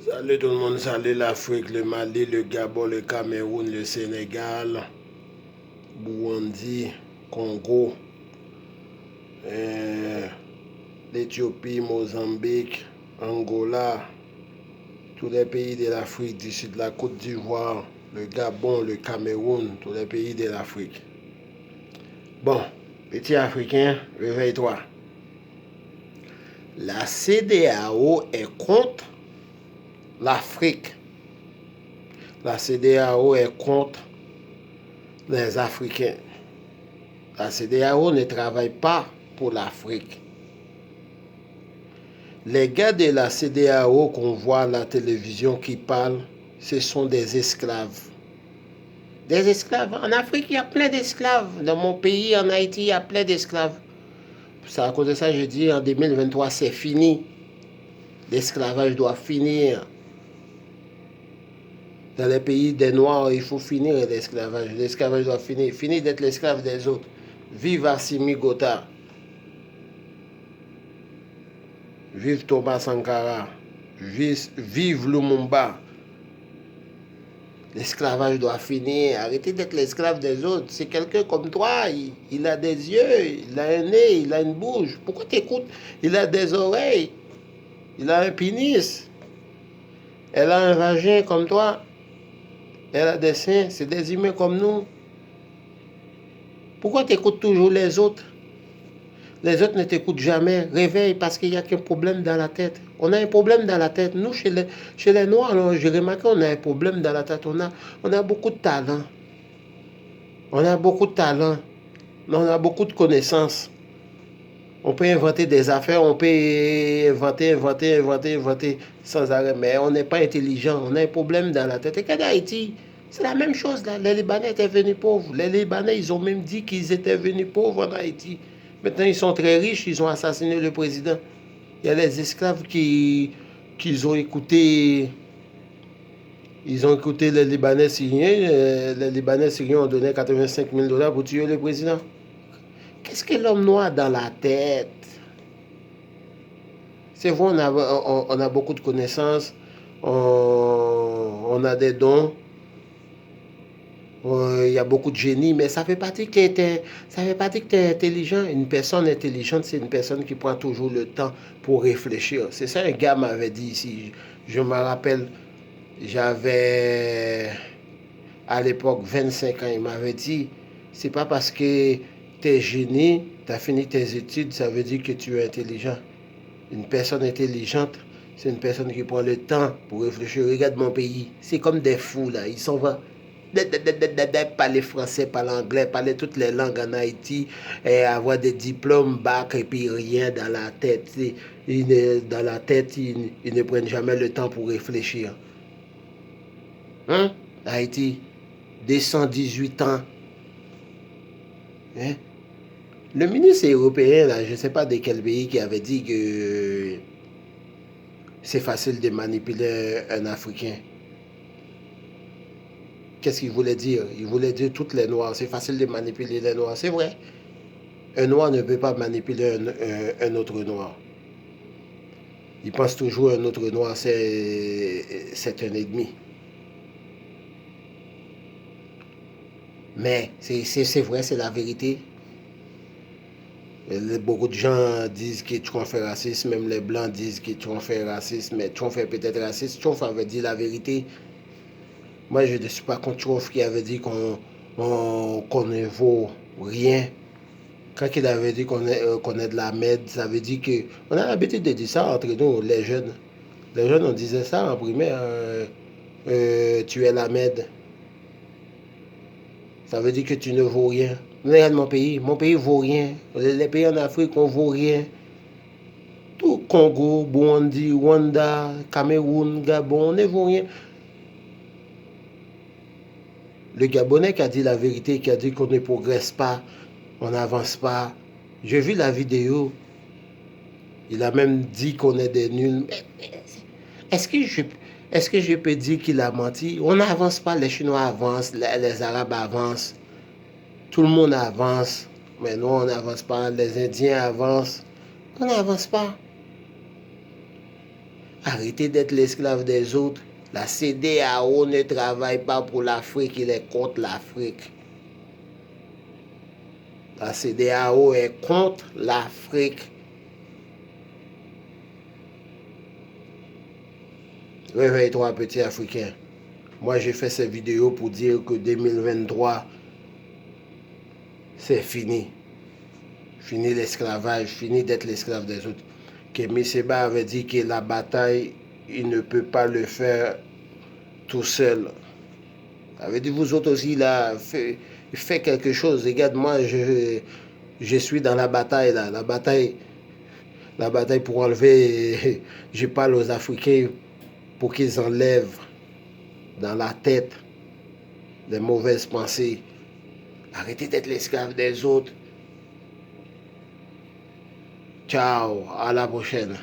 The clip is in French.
Salut tout le monde, salut l'Afrique, le Mali, le Gabon, le Cameroun, le Sénégal, Burundi, Congo, l'Éthiopie, Mozambique, Angola, tous les pays de l'Afrique du Sud, la Côte d'Ivoire, le Gabon, le Cameroun, tous les pays de l'Afrique. Bon, petit Africain, réveille-toi. La CEDEAO est contre l'Afrique. La CEDEAO est contre les Africains. La CEDEAO ne travaille pas pour l'Afrique. Les gars de la CEDEAO qu'on voit à la télévision qui parlent, ce sont des esclaves. Des esclaves. En Afrique, il y a plein d'esclaves. Dans mon pays, en Haïti, il y a plein d'esclaves. C'est à cause de ça que je dis en 2023, c'est fini. L'esclavage doit finir. Dans les pays des Noirs, il faut finir l'esclavage. L'esclavage doit finir. Fini d'être l'esclave des autres. Vive Assimi Gota. Vive Thomas Sankara. Vive Lumumba. L'esclavage doit finir. Arrêtez d'être l'esclave des autres. C'est quelqu'un comme toi. Il a des yeux, il a un nez, il a une bouche. Pourquoi t'écoutes? Il a des oreilles. Il a un pénis. Elle a un vagin comme toi. Elle a des seins. C'est des humains comme nous. Pourquoi t'écoutes toujours les autres? Les autres ne t'écoutent jamais. Réveille parce qu'il y a qu'un problème dans la tête. On a un problème dans la tête. Nous, chez les Noirs, j'ai remarqué qu'on a un problème dans la tête. On a beaucoup de talent. On a beaucoup de talent. On a beaucoup de connaissances. On peut inventer des affaires, on peut inventer sans arrêt. Mais on n'est pas intelligent. On a un problème dans la tête. Et qu'en Haïti, c'est la même chose là. Les Libanais étaient venus pauvres. Les Libanais, ils ont même dit qu'ils étaient venus pauvres en Haïti. Maintenant, ils sont très riches. Ils ont assassiné le président. Il y a les esclaves qui ont écouté. Ils ont écouté les Libanais syriens. Les Libanais syriens ont donné 85 000 dollars pour tuer le président. Qu'est-ce que l'homme noir a dans la tête? C'est vrai, on a beaucoup de connaissances, on a des dons, il y a beaucoup de génie, mais ça ne fait pas dire que tu es intelligent. Une personne intelligente, c'est une personne qui prend toujours le temps pour réfléchir. C'est ça un gars m'avait dit ici. Je me rappelle, j'avais à l'époque 25 ans, il m'avait dit, c'est pas parce que tu es génie, tu as fini tes études, ça veut dire que tu es intelligent. Une personne intelligente, c'est une personne qui prend le temps pour réfléchir. Regarde mon pays, c'est comme des fous là, ils s'en vont parler français, parler anglais, parler toutes les langues en Haïti, et avoir des diplômes, bac, et puis rien dans la tête. Dans la tête, ils ne prennent jamais le temps pour réfléchir. Hein? Haïti, 218 ans. Hein? Le ministre européen, là, je ne sais pas de quel pays, qui avait dit que c'est facile de manipuler un Africain. Qu'est-ce qu'il voulait dire? Il voulait dire toutes les Noirs. C'est facile de manipuler les Noirs. C'est vrai. Un Noir ne peut pas manipuler un autre Noir. Il pense toujours un autre Noir, c'est un ennemi. Mais c'est vrai, c'est la vérité. Beaucoup de gens disent que Trump est raciste, même les Blancs disent que Trump est raciste, mais Trump est peut-être raciste. Trump avait dit la vérité. Moi, je ne suis pas contre Trump qui avait dit qu'on ne vaut rien. Quand il avait dit qu'on est de la merde, ça veut dire que... On a l'habitude de dire ça entre nous, les jeunes. Les jeunes, on disait ça en primaire. Tu es la merde. Ça veut dire que tu ne vaux rien. Regarde mon pays vaut rien. Les pays en Afrique, on vaut rien. Tout Congo, Burundi, Rwanda, Cameroun, Gabon, on ne vaut rien. Le Gabonais qui a dit la vérité, qui a dit qu'on ne progresse pas, on n'avance pas. J'ai vu la vidéo. Il a même dit qu'on est des nuls. Est-ce que je peux dire qu'il a menti? On n'avance pas, les Chinois avancent, les Arabes avancent. Tout le monde avance. Mais nous, on n'avance pas. Les Indiens avancent. On n'avance pas. Arrêtez d'être l'esclave des autres. La CEDEAO ne travaille pas pour l'Afrique, il est contre l'Afrique. La CEDEAO est contre l'Afrique. Réveille-toi, petit Africain. Moi, j'ai fait cette vidéo pour dire que 2023, c'est fini. Fini l'esclavage, fini d'être l'esclave des autres. Kémy Séba avait dit que la bataille, il ne peut pas le faire tout seul. Avait dit, vous autres aussi, là, faites quelque chose. Regarde, moi, je suis dans la bataille, là. La bataille pour enlever, je parle aux Africains pour qu'ils enlèvent dans la tête les mauvaises pensées. Arrêtez d'être l'esclave des autres. Ciao, à la prochaine.